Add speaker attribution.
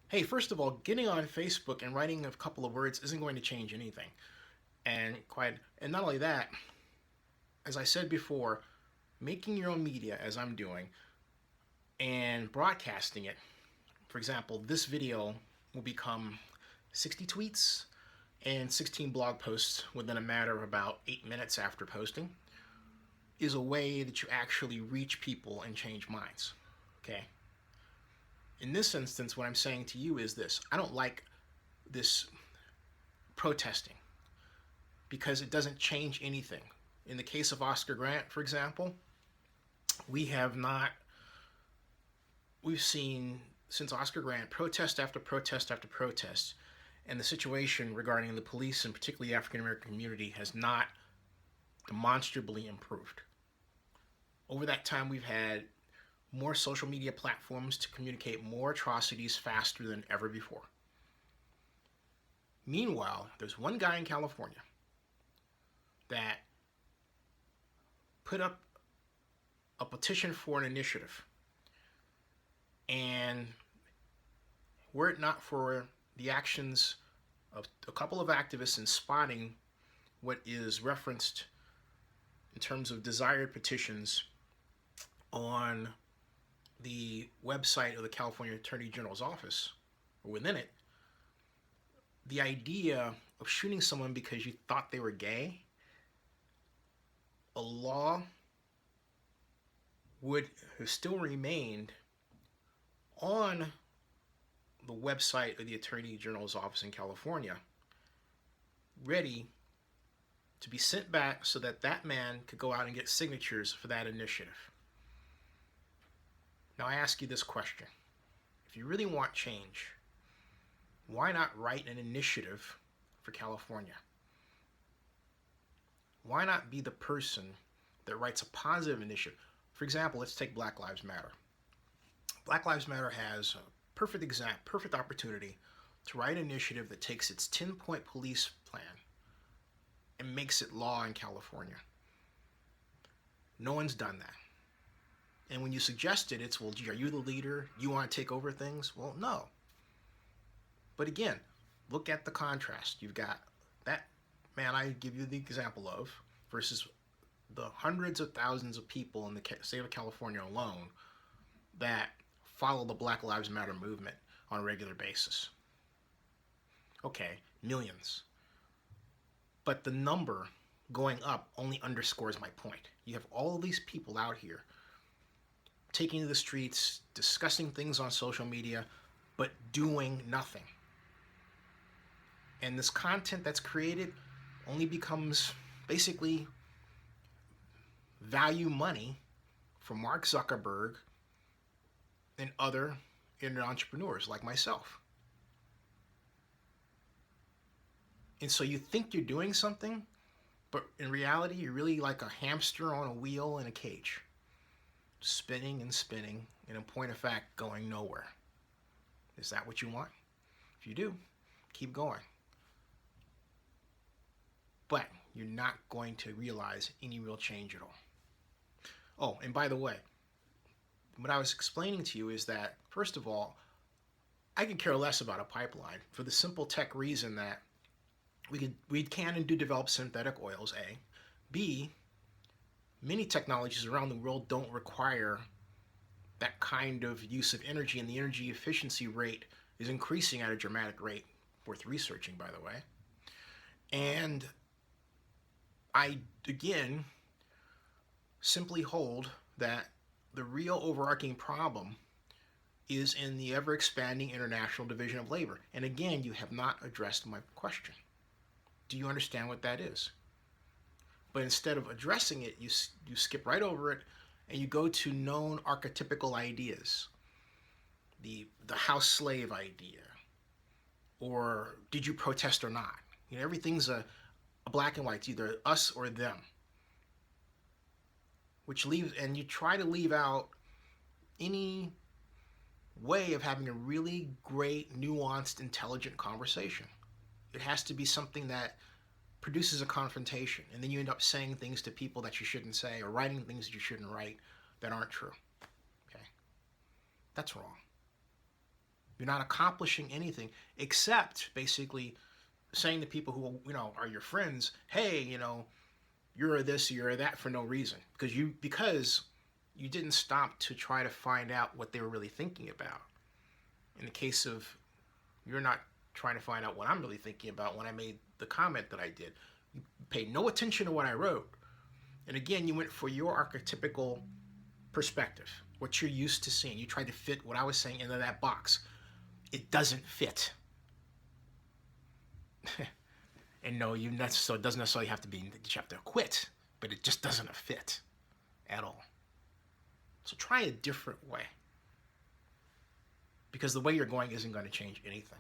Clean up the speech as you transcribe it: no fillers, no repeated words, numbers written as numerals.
Speaker 1: Hey, first of all, getting on Facebook and writing a couple of words isn't going to change anything. And not only that, as I said before, making your own media as I'm doing and broadcasting it. For example, this video will become 60 tweets and 16 blog posts within a matter of about 8 minutes after posting is a way that you actually reach people and change minds. Okay? In this instance, what I'm saying to you is this: I don't like this protesting because it doesn't change anything. In the case of Oscar Grant, for example, we have not, we've seen since Oscar Grant protest after protest after protest, and the situation regarding the police and particularly the African American community has not demonstrably improved. Over that time, we've had more social media platforms to communicate more atrocities faster than ever before. Meanwhile, there's one guy in California that put up a petition for an initiative. And were it not for the actions of a couple of activists in spotting what is referenced in terms of desired petitions on the website of the California Attorney General's office, or within it, the idea of shooting someone because you thought they were gay, a law would have still remained on the website of the Attorney General's office in California, ready to be sent back so that that man could go out and get signatures for that initiative. Now I ask you this question: if you really want change, why not write an initiative for California? Why not be the person that writes a positive initiative? For example, let's take Black Lives Matter. Black Lives Matter has a perfect opportunity to write an initiative that takes its 10-point police plan and makes it law in California. No one's done that. And when you suggest it, it's, well, gee, are you the leader? You want to take over things? Well, no. But again, look at the contrast. You've got that man I give you the example of versus the hundreds of thousands of people in the state of California alone that follow the Black Lives Matter movement on a regular basis. Okay, millions. But the number going up only underscores my point. You have all of these people out here taking to the streets, discussing things on social media, but doing nothing. And this content that's created only becomes basically value money for Mark Zuckerberg and other internet entrepreneurs like myself. And so you think you're doing something, but in reality, you're really like a hamster on a wheel in a cage, spinning and spinning, and in point of fact, going nowhere. Is that what you want? If you do, keep going. But you're not going to realize any real change at all. Oh, and by the way, what I was explaining to you is that, first of all, I could care less about a pipeline for the simple tech reason that we can and do develop synthetic oils, A. B, many technologies around the world don't require that kind of use of energy, and the energy efficiency rate is increasing at a dramatic rate, worth researching, by the way. And I, again, simply hold that the real overarching problem is in the ever-expanding International Division of Labor. And again, you have not addressed my question. Do you understand what that is? But instead of addressing it, you skip right over it and you go to known archetypical ideas. The house slave idea, or did you protest or not? You know, everything's a black and white. It's either us or them. Which leaves, and you try to leave out any way of having a really great, nuanced, intelligent conversation. It has to be something that produces a confrontation, and then you end up saying things to people that you shouldn't say, or writing things that you shouldn't write that aren't true. Okay? That's wrong. You're not accomplishing anything except basically saying to people who, are your friends, hey, you're this, you're that for no reason. Because you didn't stop to try to find out what they were really thinking about. In the case of you're not trying to find out what I'm really thinking about when I made the comment that I did. You paid no attention to what I wrote. And again, you went for your archetypical perspective, what you're used to seeing. You tried to fit what I was saying into that box. It doesn't fit. And no, so it doesn't necessarily have to be that you have to quit, but it just doesn't fit at all. So try a different way. Because the way you're going isn't going to change anything.